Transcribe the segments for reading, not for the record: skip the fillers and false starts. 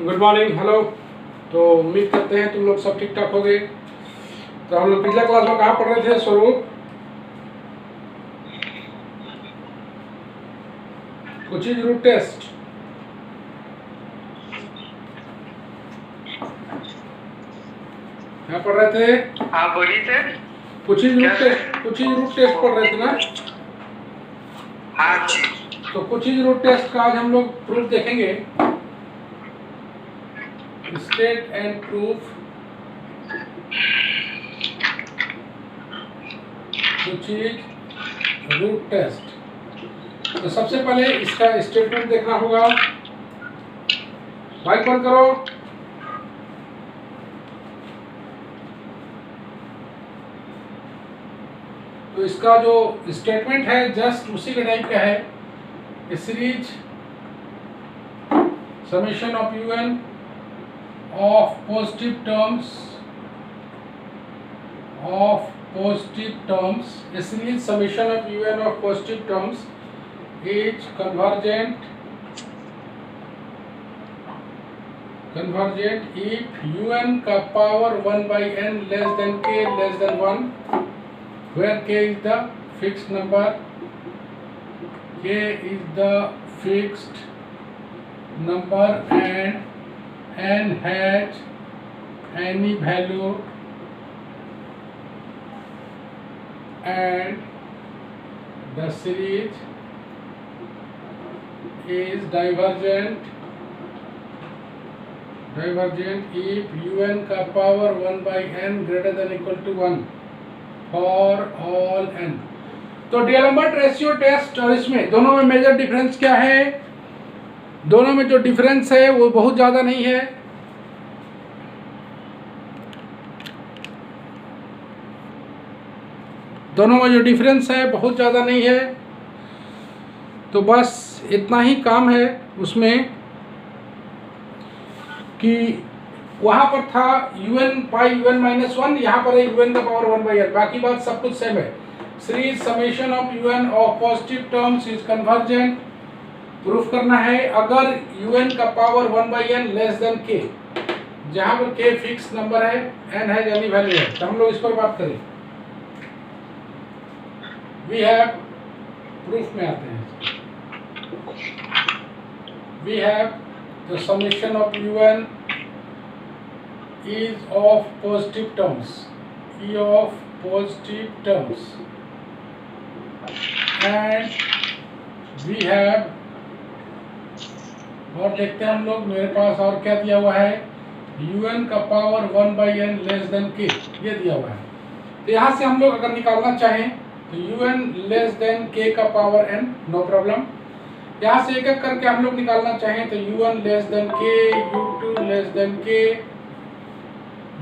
Good morning, hello. तो उम्मीद करते हैं तुम लोग सब ठीक ठाक हो गए। तो हम लोग पिछला क्लास में कहाँ पढ़ रहे थे स्वरूप? Cauchy's root test. क्या पढ़ रहे थे? हाँ बोलिए सर। कोचिज रूट टेस्ट पढ़ रहे थे ना? हाँ जी। तो कोचिज रूट टेस्ट का आज हम लोग प्रूफ देखेंगे। State and proof Cauchy's root test. तो सबसे पहले इसका स्टेटमेंट देखना होगा। माइक बंद करो। तो इसका जो स्टेटमेंट है जस्ट उसी के टाइप का है। A series summation of U N of positive terms a series summation of un of positive terms is convergent if un का power 1 by n less than k less than 1, where k is the fixed number, k is the fixed number and n has any value and the series is divergent if un का power 1 by n greater than equal to 1 for all n। तो डीएलएम्बर्ट ratio test और इसमें दोनों में major difference क्या है? दोनों में जो डिफरेंस है वो बहुत ज़्यादा नहीं है। दोनों में जो डिफरेंस है बहुत ज़्यादा नहीं है। तो बस इतना ही काम है उसमें कि वहाँ पर था un पाई un माइनस 1, यहाँ पर है un का पावर 1 बाई n। बाकी बात सब कुछ सेम है। Series summation of un of positive terms is convergent. Proof करना है अगर un का power 1 by n less than k, जहाँ पर k फिक्स नंबर है, n है यानी वैल्यू है। तो हम लोग इस पर बात करें। वी हैव प्रूफ में आते हैं। We have the summation of un is of positive terms, e of positive terms, and we have, और देखते हैं हम लोग मेरे पास और क्या दिया हुआ है। un का power 1 by n less than k ये दिया हुआ है। तो यहाँ से हम लोग अगर निकालना चाहें तो un लेस देन k का पावर n, नो प्रॉब्लम। यहाँ से एक एक करके हम लोग निकालना चाहें तो u1 less than k, u2 less than k,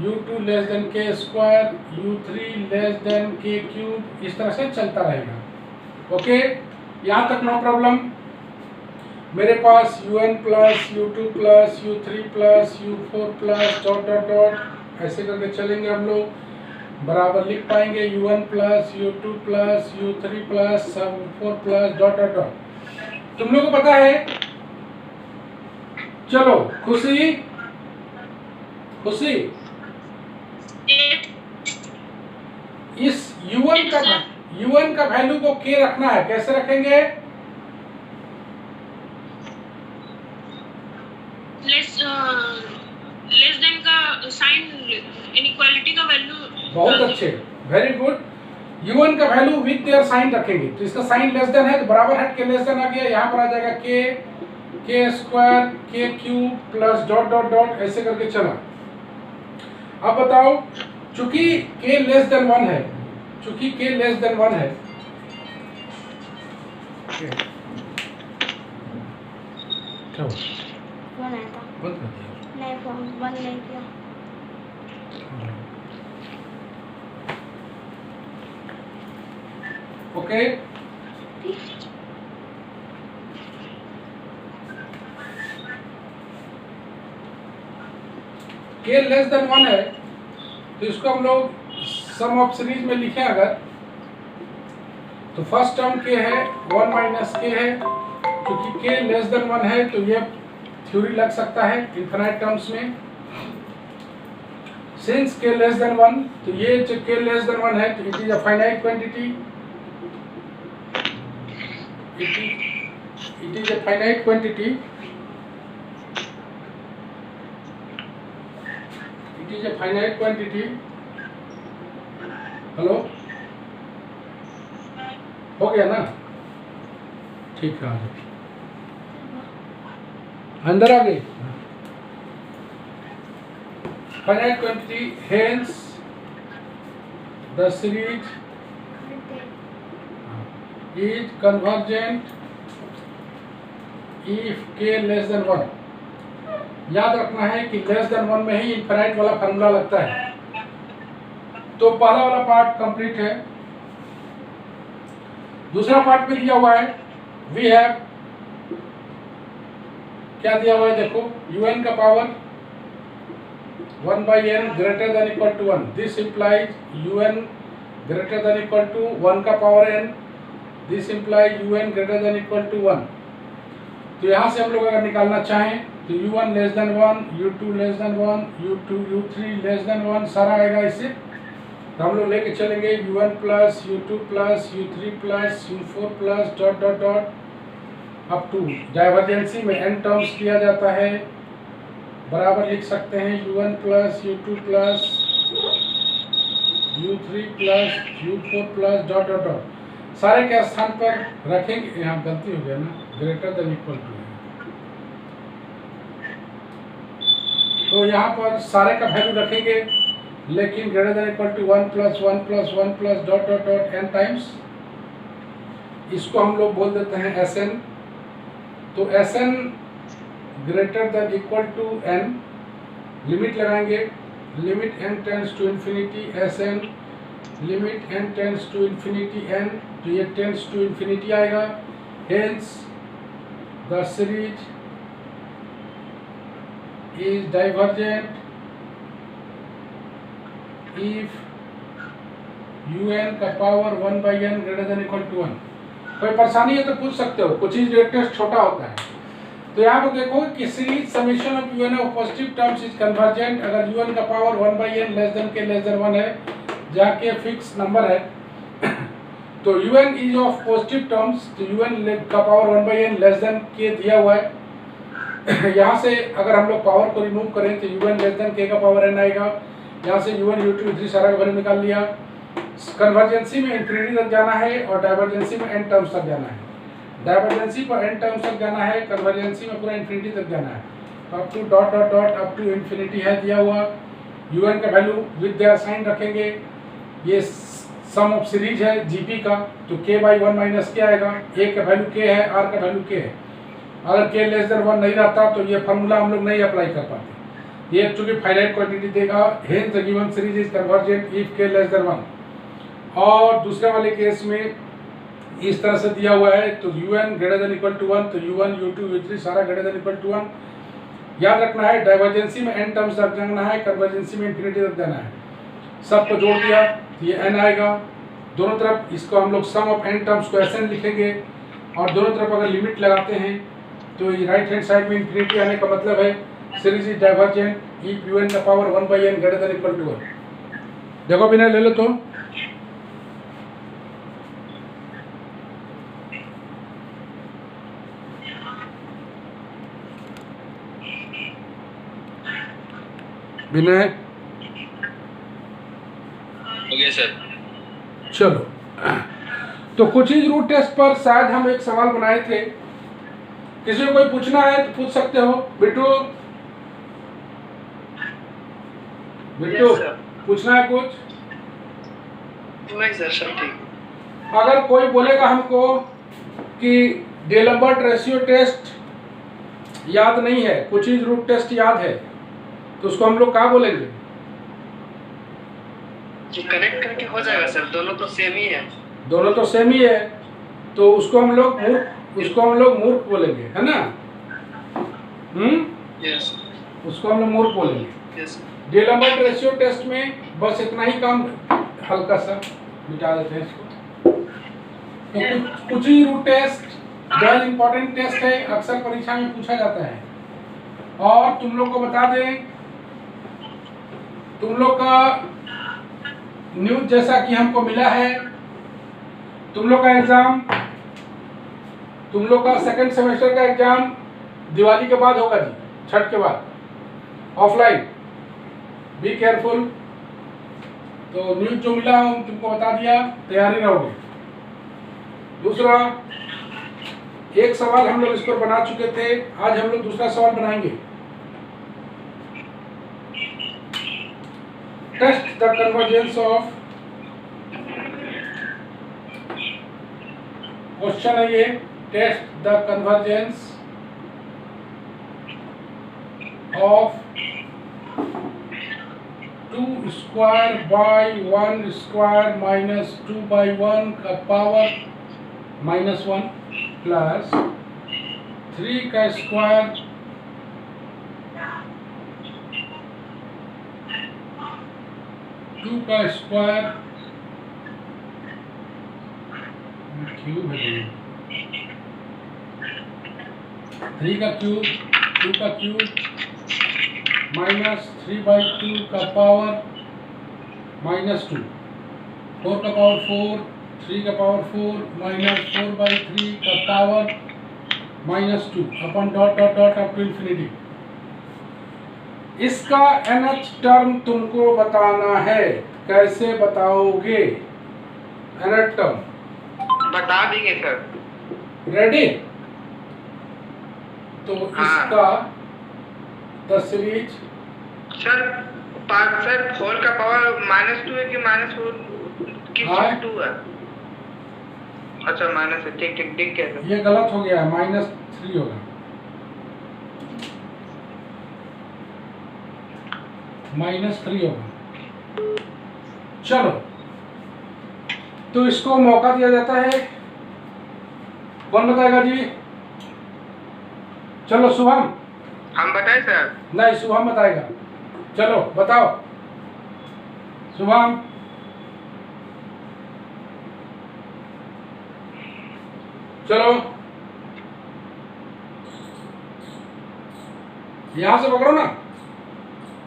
u2 less than k square, u3 less than k cube, इस तरह से चलता रहेगा। ओके, यहाँ तक नो प्रॉब्लम। मेरे पास un plus u2 plus u3 plus u4 plus dot dot dot ऐसे करके चलेंगे। हम लोग बराबर लिख पाएंगे u1 plus u2 plus u3 plus u4 plus dot dot dot. तुम लोगों को पता है? चलो खुशी इस un का वैल्यू को k रखना है। कैसे रखेंगे? लेस देन का साइन इनइक्वालिटी का वैल्यू। बहुत अच्छे, वेरी गुड। un का वैल्यू विद देयर साइन रखेंगे। तो इसका साइन लेस देन है तो बराबर हट के लेस देन आ गया। यहाँ पर आ जाएगा k square k cube plus dot dot dot ऐसे करके चला। अब बताओ, चूंकि k लेस देन 1 है, क्या फोन आया था? बंद कर दिया? नहीं, फोन बंद नहीं किया। ओके, k लेस देन 1 है तो इसको हम लोग सम ऑफ सीरीज में लिखें अगर, तो फर्स्ट टर्म k है 1 माइनस k है। क्योंकि k लेस देन 1 है तो ये थ्योरी लग सकता है इनफाइनाइट टर्म्स में। सिंस k लेस देन 1, तो ये जो k लेस देन 1 है तो it is a finite quantity, it is a finite quantity, it is a finite quantity। Hello, हो गया ना? ठीक है, आ जाओ अंदर आ गए। Finite quantity, hence the series is convergent if k less than 1। याद रखना है कि लेस देन 1 में ही इनफाइनाइट वाला फार्मूला लगता है। तो पहला वाला पार्ट कंप्लीट है। दूसरा पार्ट में दिया हुआ है, वी हैव, क्या दिया हुआ है देखो, un का power 1/n greater than equal to 1। This implies un greater than equal to 1 का power n। This implies un greater than equal to 1। तो यहाँ से हम लोग अगर निकालना चाहें तो u1 less than 1, u2 less than 1, u2 u3 less than 1 सारा आएगा इससे। तो हम लोग लेके चलेंगे u1 plus u2 plus u3 plus u4 plus dot dot dot up to divergency में n टर्म्स किया जाता है, बराबर लिख सकते हैं u1 plus u2 plus u3 plus u4 plus dot dot dot सारे के स्थान पर रखेंगे। यहाँ गलती हो गया ना, ग्रेटर देन इक्वल टू है, तो यहाँ पर सारे का वैल्यू रखेंगे, लेकिन greater than equal to 1 plus 1 plus 1 plus dot dot dot n times, इसको हम लोग बोल देते हैं Sn। तो Sn greater than equal to n, limit लगाएंगे, limit n tends to infinity Sn, limit n tends to infinity n, तो ये टेंड्स टू इन्फिनिटी आएगा। Hence the series is divergent if un का power 1/n greater than equal to 1। कोई परेशानी है तो पूछ सकते हो, कुछ चीज टेस्ट छोटा होता है। तो यहाँ पर देखो कि series summation of un of positive terms is convergent अगर un का power 1/n less than k less than 1 है, जहाँ k फिक्स नंबर है। तो un is of positive terms, तो un का power 1/n less than k दिया हुआ है। यहाँ से अगर हम लोग पावर को रिमूव करें तो un लेस देन k का पावर n आएगा। यहाँ से u1 u2 u3 सारा का वैल्यू निकाल लिया। कन्वर्जेंसी में इंफिनिटी तक जाना है और डाइवर्जेंसी में n टर्म्स तक जाना है। डाइवर्जेंसी पर n टर्म्स तक जाना है, कन्वर्जेंसी में पूरा इंफिनिटी तक जाना है। Up to dot dot dot up to infinity है दिया हुआ। un का वैल्यू विद देयर साइन रखेंगे। ये सम ऑफ सीरीज है जीपी का, तो k/1 माइनस k आएगा। a का वैल्यू k है, r का वैल्यू k है। अगर k लेस देन 1 नहीं रहता तो ये फार्मूला हम लोग नहीं अप्लाई कर पाते। ये एक्चुअली फाइनाइट क्वांटिटी देगा। Hence the given series is convergent if k less than 1। और दूसरे वाले केस में इस तरह से दिया हुआ है, तो un greater than equal to 1, तो u1 u2 u3 सारा ग्रेटर देन इक्वल टू 1। याद रखना है डाइवर्जेंसी में n टर्म्स तक जाना है, कन्वर्जेंसी में इंफिनिटी तक जाना है। सबको जोड़ दिया तो ये n आएगा दोनों तरफ। इसको हम लोग सम ऑफ n टर्म्स को Sn लिखेंगे और दोनों तरफ अगर लिमिट लगाते हैं तो ये राइट हैंड साइड में इंफिनिटी आने का मतलब है series is divergent if un का power 1/n greater than equal to 1। देखो बिना ले लो तो विनय ओके सर। चलो, तो कुछ ही रूट टेस्ट पर शायद हम एक सवाल बनाए थे। किसी को कोई पूछना है तो पूछ सकते हो। बिट्टू बिट्टू Yes, पूछना है कुछ? नहीं सर, सब ठीक। अगर कोई बोलेगा हमको कि डेलम्बर्ट रेशियो टेस्ट याद नहीं है, कुछ ही रूट टेस्ट याद है, तो उसको हम लोग क्या बोलेंगे? जो कनेक्ट करके हो जाएगा सर, दोनों तो सेम ही है। दोनों तो सेम ही है, तो उसको हम लोग मूर्ख बोलेंगे, है ना? यस उसको हम लोग मूर्ख बोलेंगे। यस। डेलम्बर्ट रेशियो टेस्ट में बस इतना ही काम, हल्का सा मिटा देते हैं इसको। तो कुछ ही root test well important test है, अक्सर परीक्षा में पूछा जाता है। और तुम लोग को बता दें, तुम लोग का न्यूज जैसा कि हमको मिला है, तुम लोग का एग्जाम, तुम लोग का सेकंड सेमेस्टर का एग्जाम दिवाली के बाद होगा जी, छठ के बाद, ऑफलाइन। Be careful. तो न्यूज जो मिला हम तुमको बता दिया, तैयारी रहोगे। दूसरा, एक सवाल हम लोग इस पर बना चुके थे, आज हम लोग दूसरा सवाल बनाएंगे। Test the convergence of, question है ये, test the convergence of 2 square by 1 square minus 2 by 1 का पावर -1 प्लस 3 का स्क्वायर टू का स्क्वायर क्यूब है, 3 का क्यूब, 2 का क्यूब माइनस 3/2 का पावर -2, 4 का पावर 4, 3 का पावर 4 माइनस 4/3 का पावर -2 अपन dot dot dot up to infinity. इसका nth टर्म तुमको बताना है, कैसे बताओगे nth टर्म? बता देंगे सर। रेडी? तो हाँ। इसका द सीरीज सर 4 का पावर -2 है कि -4 की हाँ। 2 है? अच्छा माइनस है, ठीक ठीक ठीक है। ये गलत हो गया, -3 होगा, -3 होगा। चलो, तो इसको मौका दिया जाता है, कौन बताएगा जी? चलो शुभम। हम बताएं सर? नहीं, शुभम बताएगा। चलो बताओ शुभम। चलो यहां से पकड़ो ना,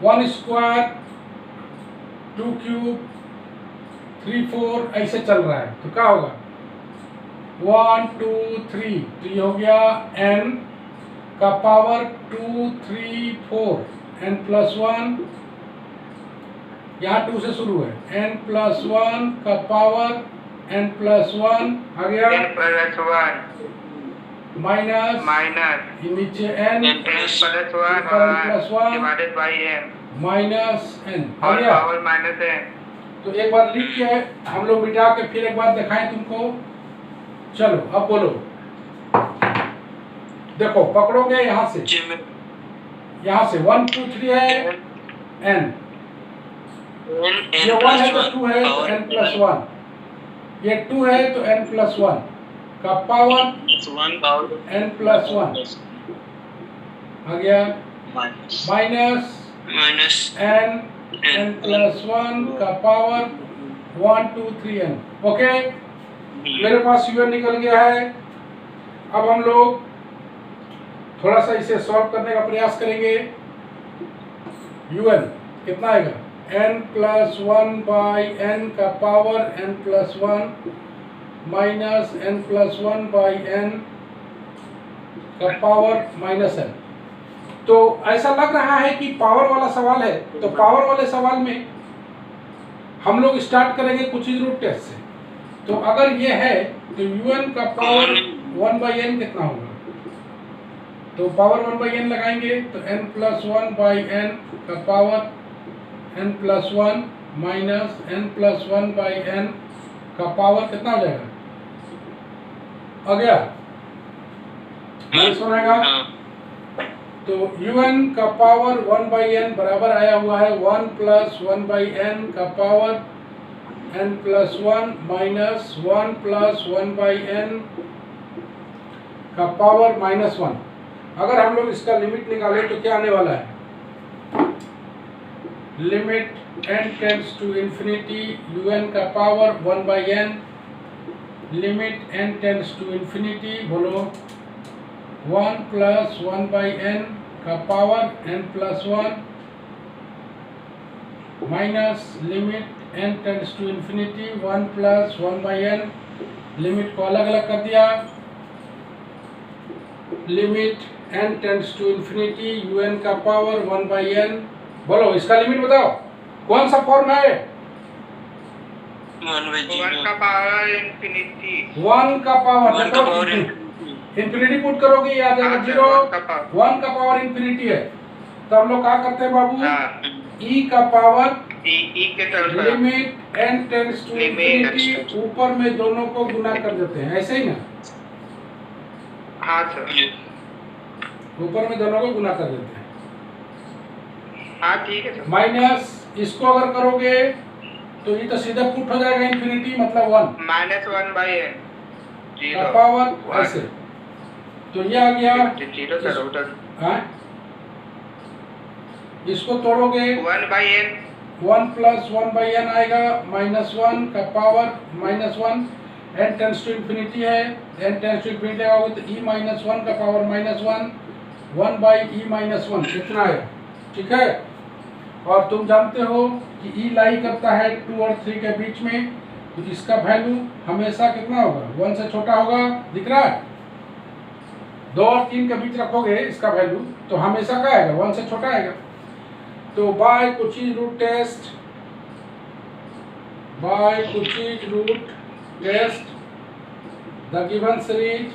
1 स्क्वायर 2 क्यूब 3 4 ऐसे चल रहा है, तो क्या होगा? 1 2 3, तो ये हो गया n का पावर 2 3 4, n प्लस 1, यहाँ 2 से शुरू है, n प्लस 1 का पावर n प्लस 1 आ गया, n प्लस 1 माइनस नीचे n plus 1 plus 1 divided by n minus n आ और गया। Power minus n। तो एक बार लिख के हम लोग मिटा के फिर एक बार दिखाएं तुमको। चलो अब बोलो, देखो पकड़ोगे यहाँ से, यहाँ से 1 2 3 है n, ये 1 है तो 2 है तो n प्लस 1, ये 2 है तो n प्लस 1 का पावर n प्लस 1 आ गया, माइनस n प्लस 1 का पावर 1 2 3 n। ओके, मेरे पास un निकल गया है। अब हम लोग थोड़ा सा इसे सॉल्व करने का प्रयास करेंगे। un कितना आएगा? n प्लस 1 बाई n का power n plus 1 minus n plus 1 by n का पावर माइनस n। तो ऐसा लग रहा है कि पावर वाला सवाल है, तो पावर वाले सवाल में हम लोग स्टार्ट करेंगे कुछ ही रूट टेस्ट से। तो अगर ये है तो un का पावर 1/n कितना होगा? तो पावर 1/n लगाएंगे तो n प्लस 1 बाई n का power n plus 1 minus n plus 1 by n का पावर कितना हो जाएगा? आ गया? सुनाएगा? तो un का पावर 1/n बराबर आया हुआ है 1 प्लस 1/n का power n plus 1 minus 1 plus 1/n का पावर -1। अगर हम लोग इसका लिमिट निकालें तो क्या आने वाला है? Limit n tends to infinity un का power 1/n, limit n tends to infinity, बोलो 1 प्लस 1/n का power n+1 minus limit n tends to infinity 1 + 1/n, limit को अलग अलग कर दिया, limit n tends to infinity un का power 1/n। बोलो इसका लिमिट बताओ, कौन सा फॉर्म है? 1 का पावर इन्फिनिटी, 1 का पावर इन्फिनिटी पुट करोगे आ जाएगा 0, 1 का पावर इन्फिनिटी है। तो हम लोग क्या करते हैं बाबू, e का पावर ई के तरफ limit n tends to infinity, ऊपर में दोनों को गुना कर देते हैं, ऐसे ही ना? हाँ सर, ऊपर में दोनों को गुना कर देते हैं। हाँ ठीक है सर। माइनस इसको अगर करोगे तो ये तो सीधा पुट हो जाएगा इन्फिनिटी, मतलब 1 -1/n का पावर ऐसे। तो ये आ गया 0 सर, उधर हाँ, इसको तोड़ोगे 1/n 1 + 1/n आएगा, -1 का power -1, n tends to infinity है, n टेंड्स टू इन्फिनिटी आओगे तो e -1 का पावर -1, 1/e-1 इतना है, ठीक है। और तुम जानते हो कि e लाई करता है 2 और 3 के बीच में, तो इसका वैल्यू हमेशा कितना होगा, 1 से छोटा होगा, दिख रहा है? 2 और 3 के बीच रखोगे इसका वैल्यू तो हमेशा क्या आएगा, 1 से छोटा आएगा। तो by Cauchy's root test the given series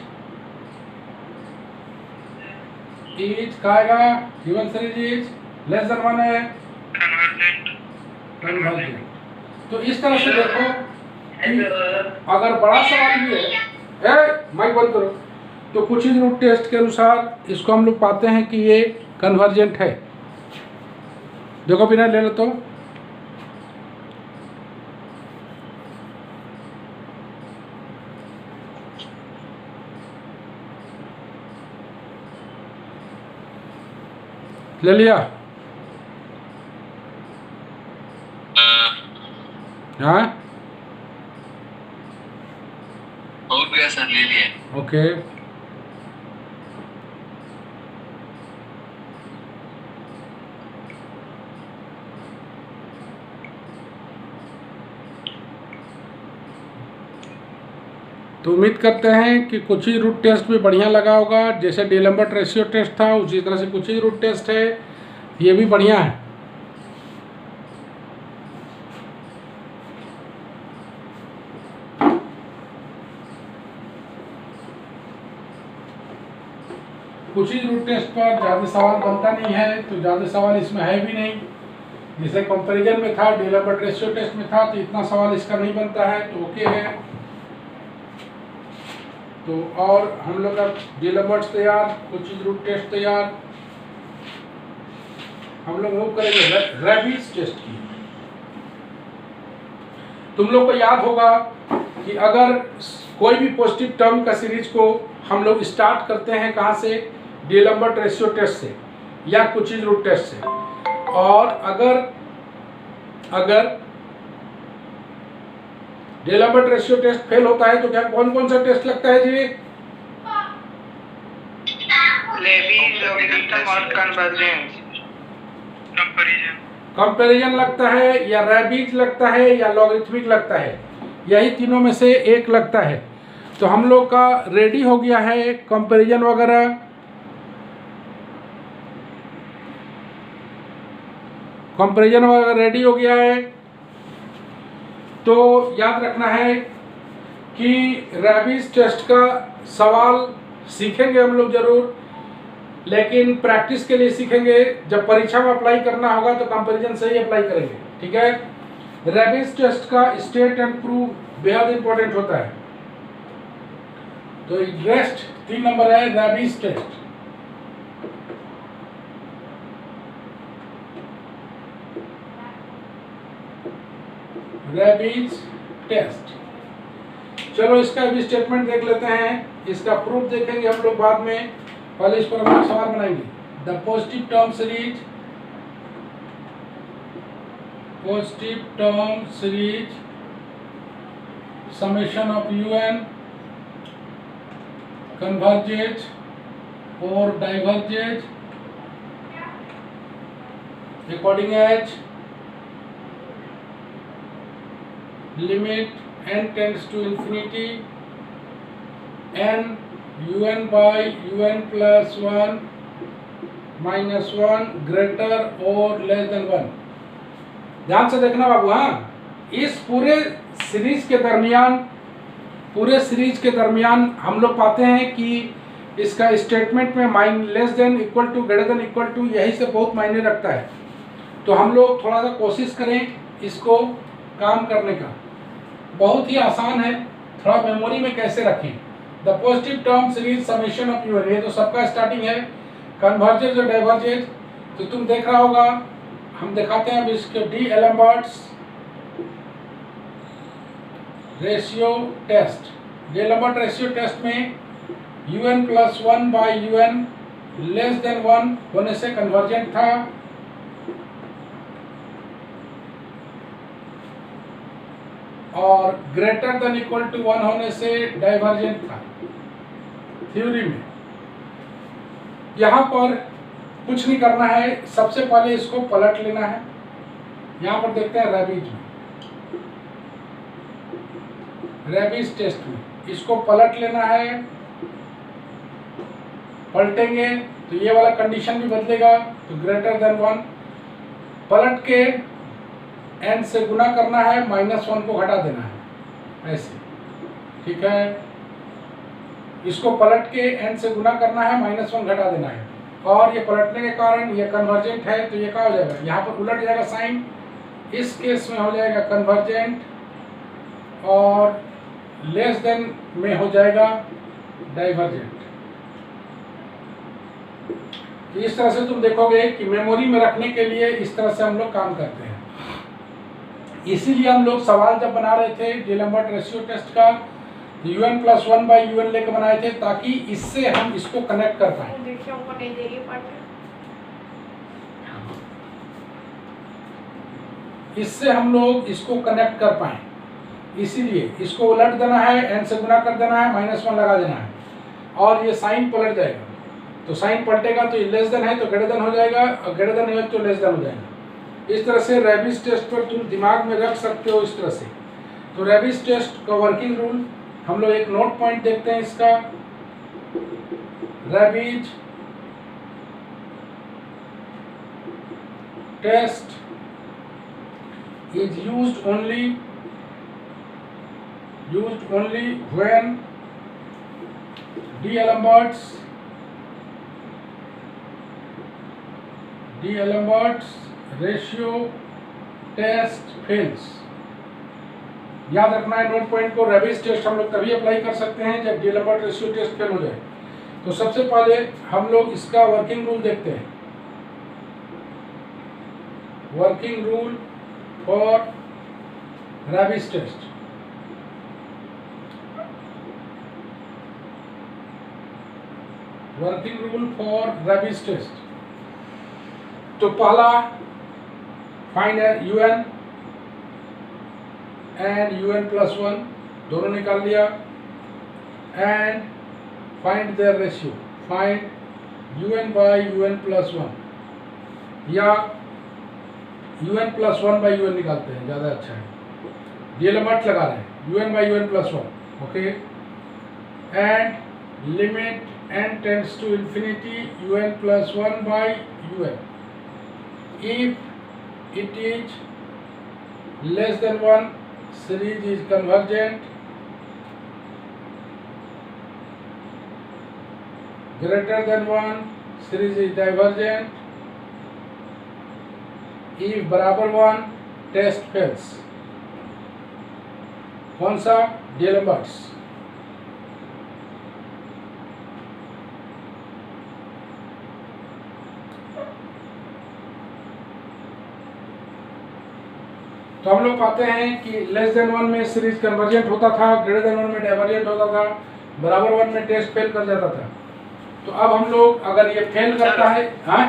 is खाएगा, given series is less than 1 है, कन्वर्जेंट। तो इस तरह से देखो कि अगर बड़ा सवाल भी है, माइक बंद करो, तो कुचिज रूट टेस्ट के अनुसार इसको हम लोग पाते हैं कि ये कन्वर्जेंट है। देखो बिना ले लो तो ले लिया, हाँ हो गया सर, ले लिया। ओके। तो उम्मीद करते हैं कि कुचिज रूट टेस्ट भी बढ़िया लगा होगा, जैसे डीलम्बर्ट रेशियो टेस्ट था उसी तरह से कुचिज रूट टेस्ट है, ये भी बढ़िया है। कुचिज रूट टेस्ट पर ज़्यादा सवाल बनता नहीं है, तो ज़्यादा सवाल इसमें है भी नहीं। जैसे कंपैरिजन में था, डीलम्बर्ट रेशियो टेस्ट में था, तो इतना सवाल इसका नहीं बनता है, तो ओके है। तो और हम लोग का डीलम्बर्ट तैयार, कुचिज रूट टेस्ट तैयार। हम लोग मूव करेंगे रैबिज टेस्ट की। तुम लोग को याद होगा कि अगर कोई भी पॉजिटिव टर्म का सीरीज को हम लोग स्टार्ट करते हैं कहाँ से, डीलम्बर्ट रेशियो टेस्ट से या कुचिज रूट टेस्ट से, और अगर डीलम्बर्ट रेशियो टेस्ट फेल होता है तो क्या कौन कौन सा टेस्ट लगता है जी? लेबीज, लॉगरिथम और कन्वर्जेंस, कंपैरिजन लगता है, या रैबिज लगता है, या लॉगरिथमिक लगता है, यही तीनों में से एक लगता है। तो हम लोग का रेडी हो गया है कंपैरिजन वगैरह। कंपैरिजन वगैरह रेडी हो गया है। तो याद रखना है कि रैबिज टेस्ट का सवाल सीखेंगे हम लोग जरूर, लेकिन प्रैक्टिस के लिए सीखेंगे। जब परीक्षा में अप्लाई करना होगा तो कंपैरिजन से ही अप्लाई करेंगे, ठीक है। रैबिज टेस्ट का स्टेट एंड प्रूव बेहद इंपॉर्टेंट होता है। तो रेस्ट 3 नंबर है रैबिज टेस्ट। रैबिज टेस्ट, चलो इसका भी स्टेटमेंट देख लेते हैं, इसका प्रूफ देखेंगे हम लोग बाद में, पहले इस पर हम सवाल बनाएंगे। The positive term series summation of un converges or diverges according as limit n tends to infinity n un by un plus 1 minus 1 greater or less than 1। ध्यान से देखना बाबू। हाँ, इस पूरे सीरीज के दरमियान हम लोग पाते हैं कि इसका स्टेटमेंट में less than equal to greater than equal to यही से बहुत मायने रखता है। तो हम लोग थोड़ा सा कोशिश करें इसको काम करने का। बहुत ही आसान है, थोड़ा मेमोरी में कैसे रखें। The positive term series summation of UN, ये तो सबका स्टार्टिंग है। कन्वर्जेंस और डाइवर्जेंस तो तुम देख रहा होगा, हम दिखाते हैं अब इसके D'Alembert's ratio test. D'Alembert ratio test में un plus 1 by un less than 1 होने से कन्वर्जेंट था, और ग्रेटर देन इक्वल टू 1 होने से डाइवर्जेंट था थ्योरी में। यहाँ पर कुछ नहीं करना है, सबसे पहले इसको पलट लेना है। यहाँ पर देखते हैं रेबीज टेस्ट में इसको पलट लेना है। पलटेंगे तो ये वाला कंडीशन भी बदलेगा, तो ग्रेटर देन 1 पलट के n से गुना करना है, -1 को घटा देना है, ऐसे। ठीक है, इसको पलट के n से गुना करना है, -1 घटा देना है, और ये पलटने के कारण ये कन्वर्जेंट है, तो ये क्या हो जाएगा, यहाँ पर उलट जाएगा साइन। इस केस में हो जाएगा कन्वर्जेंट और लेस देन में हो जाएगा डाइवर्जेंट। इस तरह से तुम देखोगे कि मेमोरी में रखने के लिए इस तरह से हम लोग काम करते हैं। इसीलिए हम लोग सवाल जब बना रहे थे डी एलम्बर्ट रेशियो टेस्ट का, un प्लस 1 बाई un लेकर बनाए थे, ताकि इससे हम इसको कनेक्ट कर पाए। इससे हम लोग इसको कनेक्ट कर पाए, इसीलिए इसको उलट देना है, n से गुना कर देना है, -1 लगा देना है, और ये साइन पलट जाएगा। तो साइन पलटेगा तो लेस देन है तो ग्रेटर देन हो जाएगा, और ग्रेटर देन है तो लेस देन हो जाएगा। इस तरह से रेबीज टेस्ट पर तुम दिमाग में रख सकते हो इस तरह से। तो रेबीज टेस्ट का वर्किंग रूल हम लोग एक नोट पॉइंट देखते हैं इसका। Raabe's test is used only when D'Alembert's ratio test fails। याद रखना है नोट पॉइंट को। रेबीज टेस्ट हम लोग तभी अप्लाई कर सकते हैं जब डीएलम्बर्ट रेशियो टेस्ट फेल हो जाए। तो सबसे पहले हम लोग इसका वर्किंग रूल देखते हैं। Working rule for Raabe's test. Working rule for Raabe's test. तो पहला find un and un plus 1 दोनों निकाल लिया, and find their ratio. Find un by un plus 1, या un प्लस 1 बाई un निकालते हैं, ज़्यादा अच्छा है। डीएलम्बर्ट लगा रहे हैं un by un plus 1, okay. And limit n tends to infinity un plus 1 by un. If it is less than 1, series is convergent. Greater than 1, series is divergent. If बराबर 1, test fails. कौन सा? डीएलम्बर्ट्स। तो हम लोग पाते हैं कि less than 1 में सीरीज कन्वर्जेंट होता था, ग्रेटर देन 1 में डाइवर्जेंट होता था, बराबर 1 में टेस्ट फेल कर जाता था। तो अब हम लोग अगर ये फेल करता है, हाँ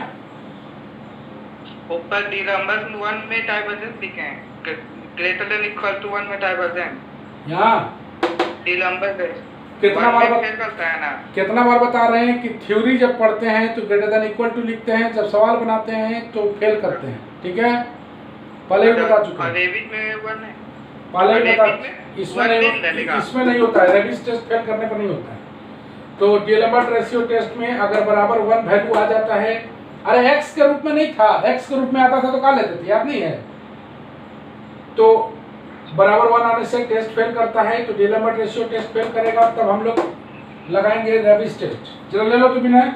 ऊपर डीएलम्बर्ट 1 में डाइवर्जेंस लिखे हैं, ग्रेटर देन इक्वल टू 1 में डाइवर्जेंट। यहाँ डीएलम्बर्ट कितना वन बार में फेल करता है ना। कितना बार बता रहे हैं कि थ्योरी जब पढ़ते हैं तो ग्रेटर देन इक्वल टू लिखते हैं, जब सवाल बनाते हैं तो फेल करते हैं। ठीक है, पहले भी बता चुके हैं, रेबिट में वन है, पहले भी बता, रेबिट में इसमें वन नहीं, नहीं डलेगा। इसमें नहीं होता है, रेबिट टेस्ट फेल करने पर नहीं होता है। तो डिलेम्बर्ट रेशियो टेस्ट में अगर बराबर 1 वैल्यू आ जाता है, अरे एक्स के रूप में नहीं था, एक्स के रूप में आता था तो क्या लेते थे, याद नहीं है? तो बराबर 1 आने से टेस्ट फेल करता है, तो डिलेम्बर्ट रेशियो टेस्ट फेल करेगा, तब हम लोग लगाएंगे रेबिट टेस्ट। चलो ले लो तुम इन्हें।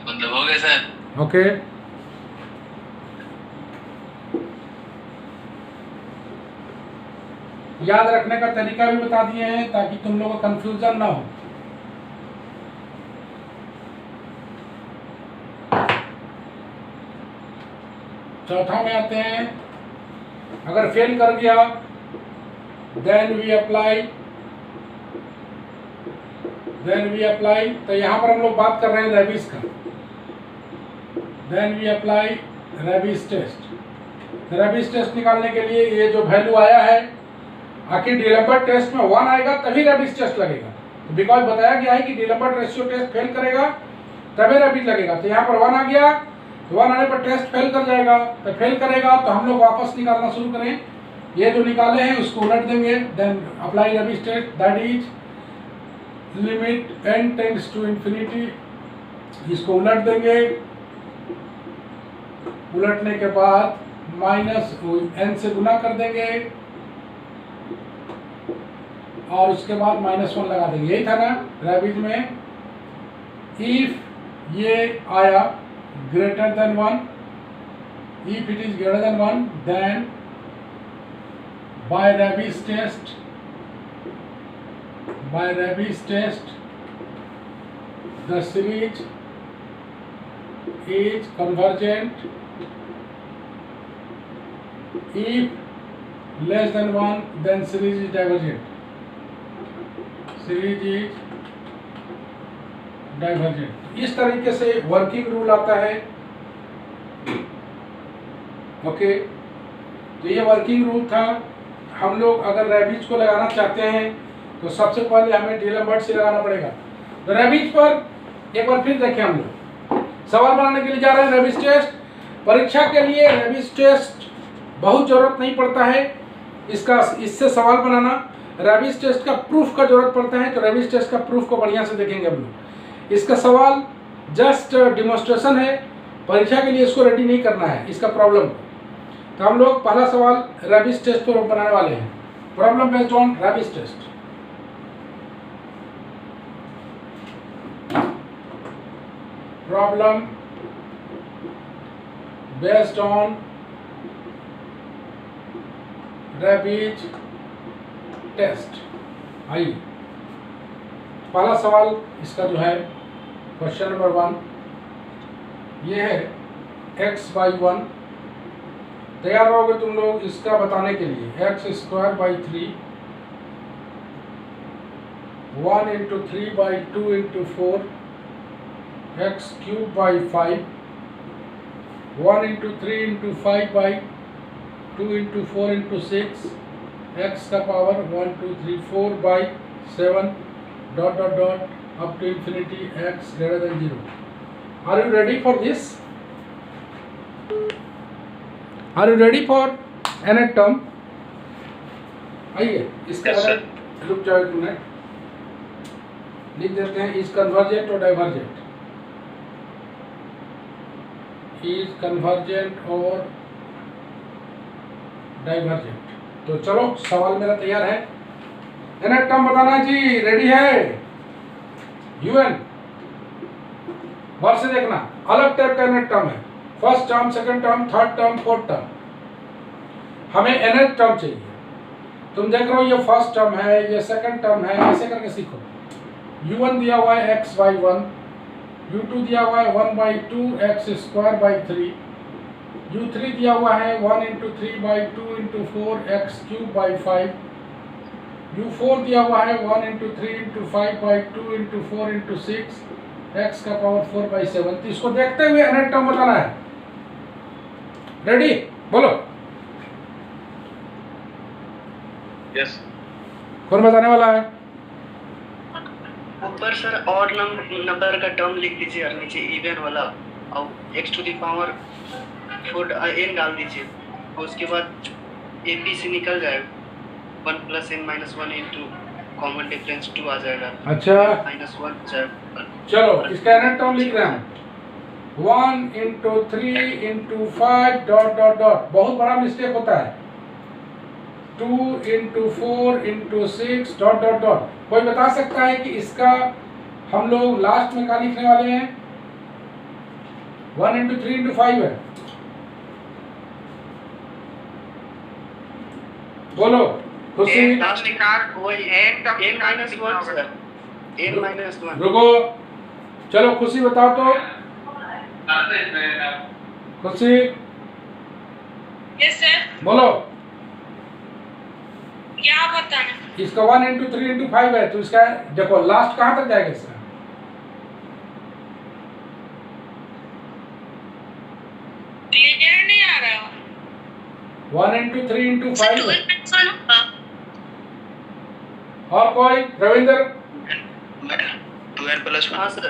मतलब हो गया सर। ओके, याद रखने का तरीका भी बता दिए हैं ताकि तुम लोगों को कंफ्यूजन ना हो। चौथा में आते हैं, अगर फेल कर गया देन वी अप्लाई, तो यहाँ पर हम लोग बात कर रहे हैं रेबिस का। Then we apply Raabe's test. Raabe's test निकालने के लिए ये जो वैल्यू आया है, आखिर डिलेम्बर्ट टेस्ट में 1 आएगा तभी रेबिस टेस्ट लगेगा। तो बिकॉज बताया गया है कि डिलेम्बर्ट रेशियो टेस्ट फेल करेगा तभी रेबिस लगेगा। तो यहाँ पर 1 आ गया, तो 1 आने पर टेस्ट फेल कर जाएगा, तो फेल करेगा तो हम लोग वापस निकालना शुरू करें। ये जो निकाले हैं उसको उलट देंगे, then apply Raabe's test, that is limit n tends to infinity. इसको उलट देंगे, उलटने के बाद माइनस n से गुना कर देंगे और उसके बाद -1 लगा देंगे। यही था ना रेबिट में, इफ ये आया greater than 1, if it is greater than 1 then by Raabe's test the series is convergent, if less than 1 then series is divergent, इस तरीके से वर्किंग रूल आता है। ओके, तो ये वर्किंग रूल था। हम लोग अगर रेबिट को लगाना चाहते हैं तो सबसे पहले हमें डिलेम्बर्ट से लगाना पड़ेगा। तो रेबिट पर एक बार फिर देखें, हम लोग सवाल बनाने के लिए जा रहे हैं रेबिट टेस्ट। परीक्षा के लिए रेबिट टेस्ट बहुत जरूरत नहीं पड़ता है इससे सवाल बनाना। रेबिट टेस्ट का प्रूफ का जरूरत पड़ता है, तो रेबिट टेस्ट का प्रूफ को बढ़िया से देखेंगे हम लोग। इसका सवाल जस्ट डिमोन्स्ट्रेशन है, परीक्षा के लिए इसको रेडी नहीं करना है इसका प्रॉब्लम। तो हम लोग पहला सवाल रेबिट टेस्ट पर बनाने वाले हैं, problem based on Raabe's test. Problem based on Raabe's test. आइए, पहला सवाल इसका जो है क्वेश्चन नंबर 1, ये है x/1। तैयार रहोगे तुम लोग इसका बताने के लिए। x²/3 1 × 3/2 × 4 x³/5 1 × 3 × 5/2 × 4 × 6 x का power 1 2 3 4/7 ... up to infinity x greater than 0. Are you ready for this? Are you ready for nth term? आइए इसका रुक जाओ एक मिनट, लिख देते हैं इज कन्वर्जेंट और डाइवर्जेंट। इज कन्वर्जेंट और डाइवर्जेंट। तो चलो सवाल मेरा तैयार है। nth टर्म बताना जी, रेडी है? UN वर्ड से देखना, अलग टाइप का nth टर्म है। First term, second term, third term, fourth term. हमें nth टर्म चाहिए। तुम देख रहे हो ये फर्स्ट टर्म है, ये सेकंड टर्म है, ऐसे करके सीखो। U1 दिया हुआ है x/1, U2 दिया हुआ है 1/2 x²/3, U3 दिया हुआ है 1 × 3/2 × 4 x³/5, U4 दिया हुआ है 1 × 3 × 5/2 × 4 × 6 x का पावर 4/7। तो इसको देखते हुए nth टर्म बताना है। रेडी? बोलो। यस कौन बताने वाला है? ऊपर सर ऑड नंबर का टर्म लिख दीजिए और नीचे इवन वाला और x to the power 4 n डाल दीजिए और उसके बाद ab से निकल जाएगा 1 + n - 1 इंटू कॉमन डिफरेंस 2 आ जाएगा। अच्छा -1 जाएगा। चलो इसका एनएट टर्म लिख रहे हैं 1 × 3 × 5 ... बहुत बड़ा मिस्टेक होता है 2 × 4 × 6 ... कोई बता सकता है कि इसका हम लोग लास्ट में क्या लिखने वाले हैं? 1 × 3 × 5 है। बोलो खुशी। लास्ट निकाल वही n तक n-1 सर n-1 रुको चलो खुशी बताओ तो खुशी यस सर, बोलो। क्या बताना? इसका 1 × 3 × 5 है तो इसका देखो लास्ट कहाँ तक जाएगा इसका? क्लियर नहीं आ रहा। 1 × 3 × 5 है। 12 होगा। और कोई? रविंद्र? 2n + 1 हाँ सर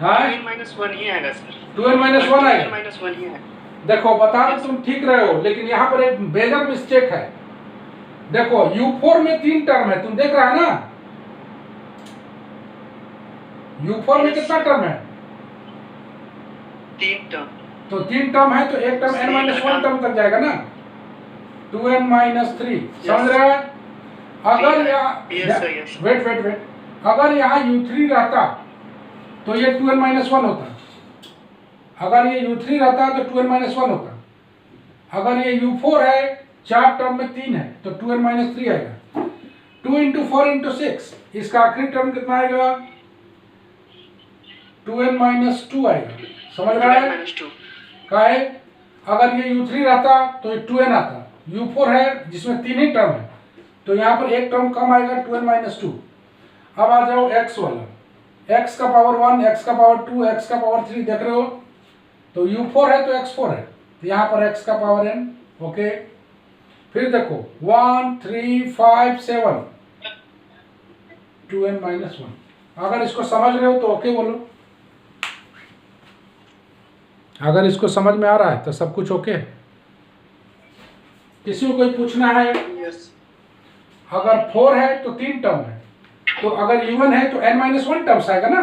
हाँ 2n-1 ही आएगा सर। 2n - 1 आएगा। 2n-1 ही आएगा। देखो बता तो तुम ठीक रहे हो लेकिन यहाँ पर एक मेजर मिस्टेक है। देखो U4 में 3 टर्म है, तुम देख रहा है ना? U4 में कितना टर्म है? 3 टर्म। तो 3 टर्म है तो एक टर्म n - 1 टर्म तक जाएगा ना 2n - 3 समझ रहे हैं? अगर यहाँ Yes. वेट अगर यहाँ U3 रहता तो ये 2n - 1 होता। अगर ये U3 रहता तो 2n - 1 होता। अगर ये U4 है 4 टर्म में 3 है तो 2n - 3 आएगा। 2 × 4 × 6 इसका आखिरी टर्म कितना आएगा? 2n - 2 आएगा। समझ रहा है? 2 काहे? अगर ये U3 रहता तो ये 2n आता। U4 है जिसमें 3 ही टर्म है तो यहाँ पर एक टर्म कम आएगा 2n - 2। अब आ जाओ x वाला, x का पावर 1, x का पावर 2, x का पावर 3 देख रहे हो तो U4 है तो x4 है तो यहाँ पर x का पावर n। ओके फिर देखो 1 3 5 7 2n - 1। अगर इसको समझ रहे हो तो ओके बोलो। अगर इसको समझ में आ रहा है तो सब कुछ ओके है। किसी को कोई पूछना है? यस अगर 4 है तो 3 टर्म है तो अगर U1 है तो n - 1 टर्म्स आएगा ना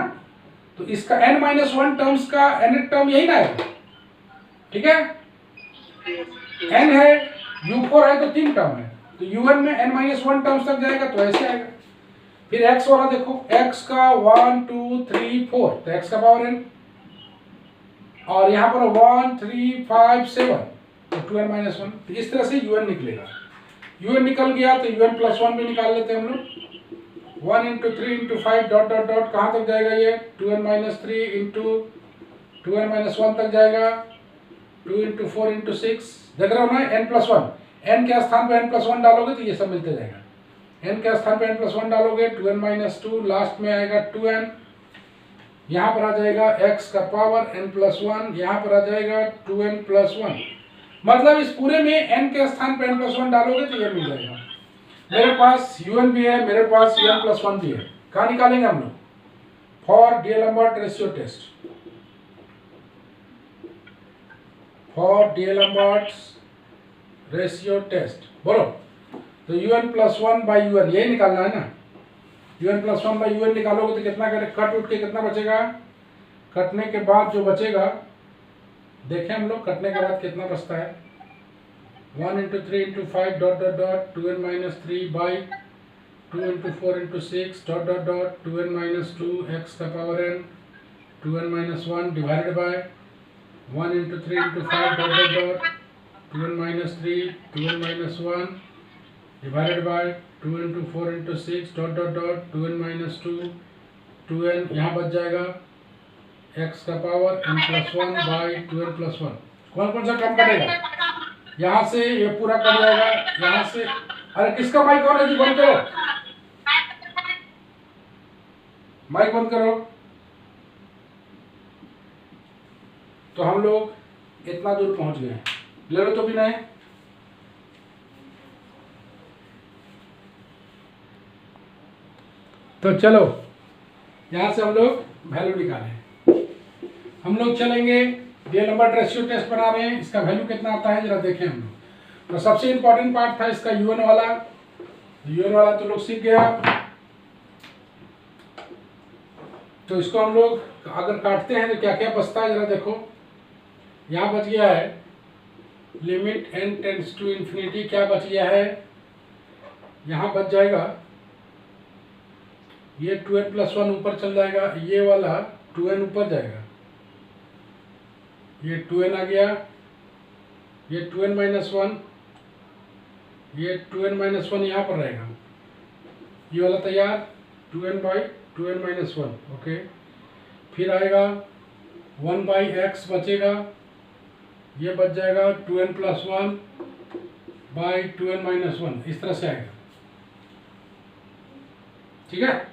तो इसका n - 1 टर्म्स का nth टर्म यही ना आएगा। ठीक है n है U4 है तो 3 टर्म है तो U1 में n - 1 टर्म्स तक जाएगा तो ऐसे आएगा। फिर x वाला देखो x का 1 2 3 4 तो x का पावर n और यहाँ पर 1 3 5 7 तो 2n - 1 तो इस तरह से UN निकलेगा। UN निकल गया तो UN + 1 भी निकाल लेते हैं हम लोग। 1 × 3 × 5 ... कहाँ तक जाएगा ये? 2n - 3 × 2n - 1 तक जाएगा। 2 × 4 × 6 देख रहे हो ना n + 1। n के स्थान पे n + 1 डालोगे तो ये सब मिलते जाएगा। n के स्थान पे n + 1 डालोगे 2n - 2 लास्ट में आएगा 2n। यहाँ पर आ जाएगा x का पावर n + 1 यहाँ पर आ जाएगा 2n + 1। मतलब इस पूरे में n के स्थान पे n + 1 डालोगे तो ये मिल जाएगा। मेरे पास UN भी है, मेरे पास UN + 1 भी है। कहाँ निकालेंगे हम लोग? For D'Alembert ratio test, for D'Alembert ratio test बोलो तो UN + 1/UN यही निकालना है ना। UN + 1/UN निकालोगे तो कितना कट उठ के कितना बचेगा? कटने के बाद जो बचेगा देखें हम लोग कटने के बाद कितना बचता है। 1 × 3 × 5 ... 2n - 3 by 2 × 4 × 6 ... 2n - 2 x का power n 2n - 1 divided by 1 × 3 × 5 ... 2n - 3 2n - 1 divided by 2 × 4 × 6 ... 2n - 2 2n यहाँ बच जाएगा x का पावर n + 1 by 2n + 1। कौन कौन सा टर्म कटेगा? यहाँ से ये पूरा कट जाएगा। यहाँ से अरे किसका माइक ऑन है जी? बंद करो, माइक बंद करो। तो हम लोग इतना दूर पहुंच गए। ले लो तो भी नहीं तो चलो यहाँ से हम लोग वैल्यू निकालें। हम लोग चलेंगे डीएल नंबर रेशियो टेस्ट बना रहे हैं, इसका वैल्यू कितना आता है जरा देखें हम लोग। तो सबसे इंपॉर्टेंट पार्ट था इसका यूएन वाला तो लोग सीख गया। तो इसको हम लोग अगर काटते हैं तो क्या क्या बचता है जरा देखो। यहाँ बच गया है limit n tends to infinity, क्या बच गया है यहाँ बच जाएगा ये 2n + 1 ऊपर चल जाएगा, ये वाला 2n ऊपर जाएगा, ये 2n आ गया, ये 2n - 1, ये 2n - 1 यहाँ पर रहेगा, ये वाला तैयार 2n/2n - 1। ओके, फिर आएगा 1/x बचेगा, ये बच जाएगा 2n + 1/2n - 1, इस तरह से आएगा। ठीक है,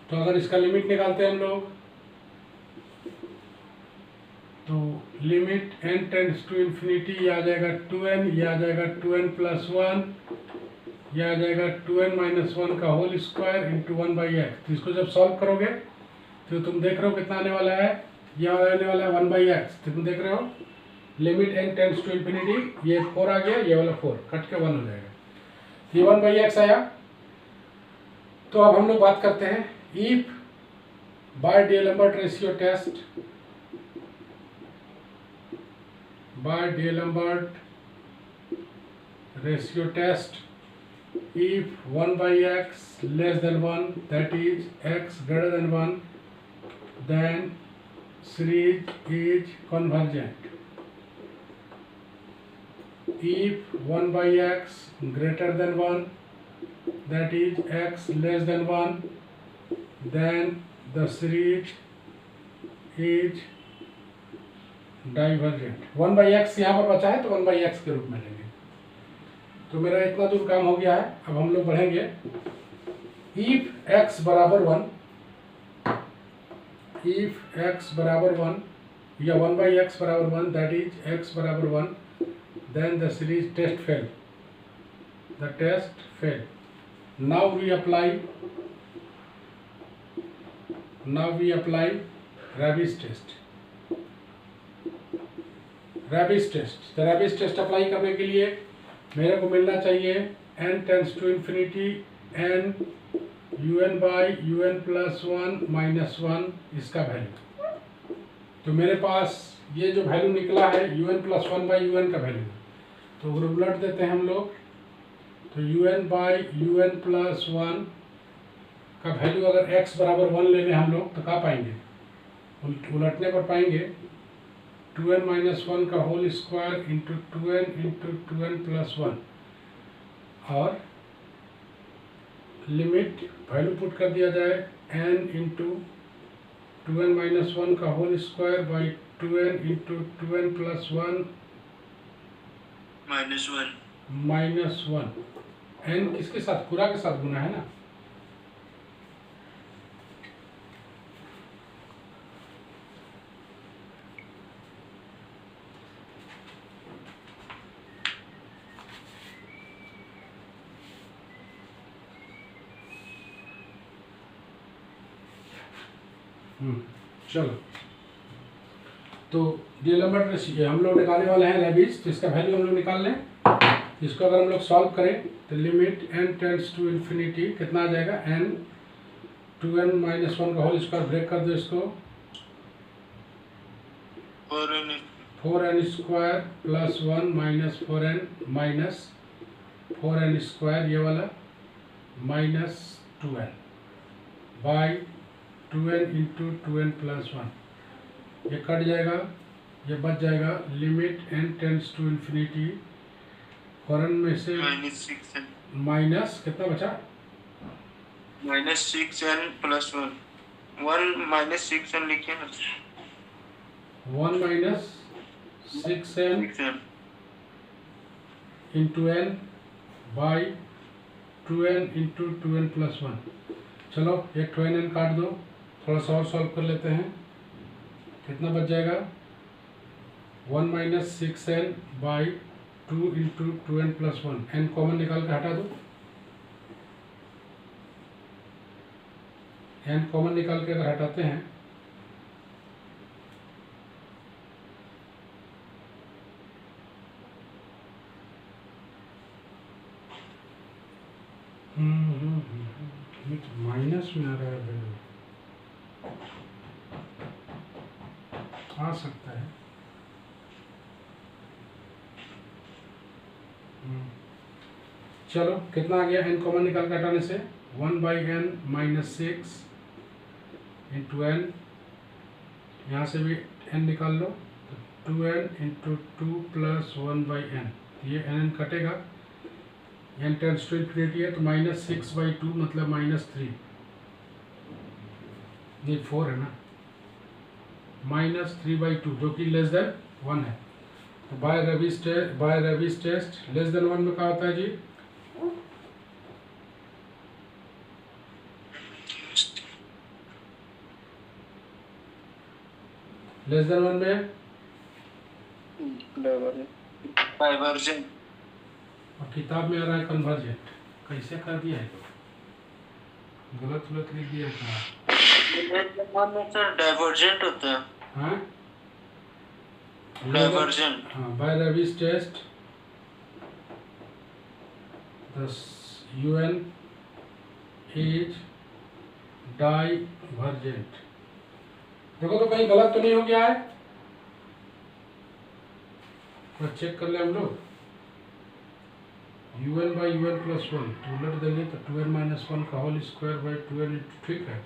तो अगर इसका लिमिट निकालते हैं हम लोग तो limit n tends to infinity, ये आ जाएगा 2n, ये आ जाएगा 2n + 1, ये आ जाएगा 2n - 1 का होल स्क्वायर इंटू 1/x। तो इसको जब सॉल्व करोगे तो तुम देख रहे हो कितना आने वाला है, ये आने वाला है 1/x। तो तुम देख रहे हो limit n tends to infinity, ये 4 आ गया, ये वाला 4 कट के 1 हो जाएगा, ये 1/x आया। तो अब हम लोग बात करते हैं if by D'Alembert ratio test, by D'Alembert ratio test, if 1/x less than 1, that is x greater than 1, then series is convergent. If 1/x greater than 1, that is x less than 1, then the series is divergent. 1/x यहाँ पर बचा है तो 1/x के रूप में लेंगे। तो मेरा इतना दूर काम हो गया है, अब हम लोग बढ़ेंगे। इफ x बराबर 1, इफ x बराबर 1 या 1/x बराबर 1, दैट इज x बराबर 1, then the series test fail, the test fail. Now we apply Raabe's test. Raabe's test apply करने के लिए मेरे को मिलना चाहिए n tends to infinity n un/un + 1 - 1 इसका वैल्यू। तो मेरे पास ये जो वैल्यू निकला है un + 1/un का वैल्यू, तो अगर उलट देते हैं हम लोग तो un/un + 1 का वैल्यू अगर x बराबर 1 ले लें हम लोग तो क्या पाएंगे, उलटने पर पाएंगे 2n - 1 का होल स्क्वायर इंटू 2n + 1, और लिमिट वैल्यू पुट कर दिया जाए n इंटू 2n - 1 का whole square by 2n into 2n + 1 -1। n किसके साथ, पूरा के साथ गुना है ना। चलो, तो डीएलम्बर्ट रेशियो हम लोग निकालने वाले हैं रैबिस, तो इसका वैल्यू हम लोग निकाल लें। इसको अगर हम लोग सॉल्व करें तो limit n tends to infinity कितना आ जाएगा, n 2n - 1 का होल स्क्वायर, ब्रेक कर दो इसको, 4n square + 1 - 4n minus 4n square, ये वाला -2n by 2n into 2n + 1, ये कट जाएगा, ये बच जाएगा limit n tends to infinity, 4n में से माइनस कितना बचा, -6n + 1 -6n लिखिए ना, 1 - 6n into n by 2n into 2n + 1। चलो एक 2n काट दो, थोड़ा सा और सॉल्व कर लेते हैं, कितना बच जाएगा 1 minus 6n by 2 into 2n plus 1, n common निकाल के हटा दो, n कॉमन निकाल के अगर हटाते हैं माइनस में आ रहा है वैल्यू, आ सकता है। चलो कितना आ गया n कॉमन निकाल के हटाने से, 1 by n minus 6 into n, यहाँ से भी n निकाल लो तो 2n into 2 plus 1 by n, ये n कटेगा, n टेंस टू इन्फिनिटी है तो माइनस 6 बाई 2 मतलब माइनस 3, ये 4 है ना, माइनस 3 बाई 2 जो कि लेस देन 1 है। तो bye Raabe's test less than 1 में क्या होता है जी, लेस देन 1 में डाइवर्जेंट, और किताब में आ रहा है कन्वर्जेंट, कैसे कर दिया है, गलत लिख दिया था। डाइवर्जेंट होता है, हाँ डाइवर्जेंट। हाँ, by Raabe's test the UN is divergent। देखो तो कहीं गलत तो नहीं हो गया है, तो चेक कर ले हम लोग, UN बाई UN प्लस 1 तो उलट देंगे तो 2n माइनस 1 का होल स्क्वायर बाई 2n, ठीक है,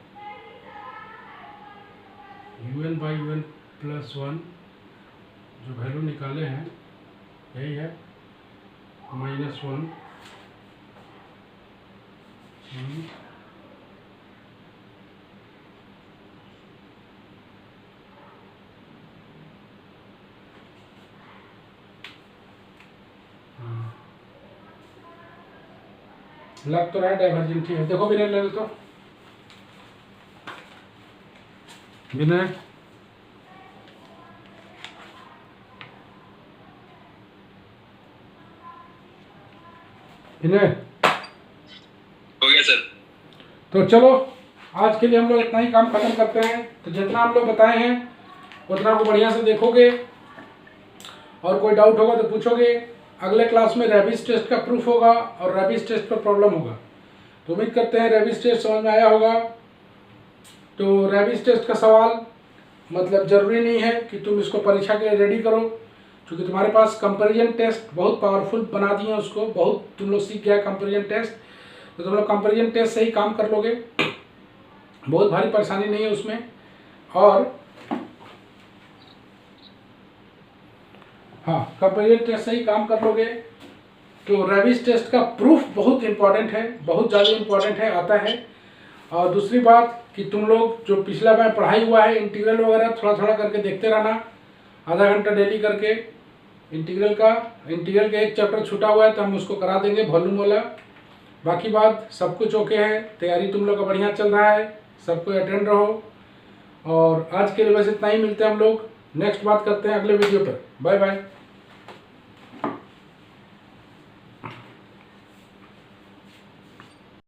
UN बाई UN प्लस 1 जो वैल्यू निकाले हैं यही है माइनस 1, लग तो रहा है डाइवर्जेंट है। देखो विनय ले लो तो, विनय विनय हो गया सर। तो चलो आज के लिए हम लोग इतना ही काम खत्म करते हैं। तो जितना हम लोग बताए हैं उतना को बढ़िया से देखोगे और कोई डाउट होगा तो पूछोगे। अगले क्लास में रेबिस टेस्ट का प्रूफ होगा और रेबिस टेस्ट पर प्रॉब्लम होगा। तो उम्मीद करते हैं रेबिस टेस्ट समझ में आया होगा। तो रेबिस टेस्ट का सवाल मतलब ज़रूरी नहीं है कि तुम इसको परीक्षा के लिए रेडी करो, क्योंकि तुम्हारे पास कंपैरिजन टेस्ट बहुत पावरफुल बना दिए हैं, उसको बहुत तुम लोग सीख गया कंपैरिजन टेस्ट। तो तुम लोग कंपैरिजन टेस्ट से ही काम कर लोगे, बहुत भारी परेशानी नहीं है उसमें। और हाँ, कंपैरिजन टेस्ट से ही काम कर लोगे। तो रेबिस टेस्ट का प्रूफ बहुत इंपॉर्टेंट है, बहुत ज़्यादा इंपॉर्टेंट है, आता है। और दूसरी बात कि तुम लोग जो पिछला बार पढ़ाई हुआ है इंटीग्रल वगैरह थोड़ा थोड़ा करके देखते रहना, आधा घंटा डेली करके। इंटीग्रल का एक चैप्टर छूटा हुआ है तो हम उसको करा देंगे वॉल्यूम वाला। बाकी बात सब कुछ ओके है, तैयारी तुम लोग का बढ़िया चल रहा है, सबको अटेंड रहो। और आज के लिए बस इतना ही, मिलते हैं हम लोग नेक्स्ट बात करते हैं अगले वीडियो पर। Bye bye.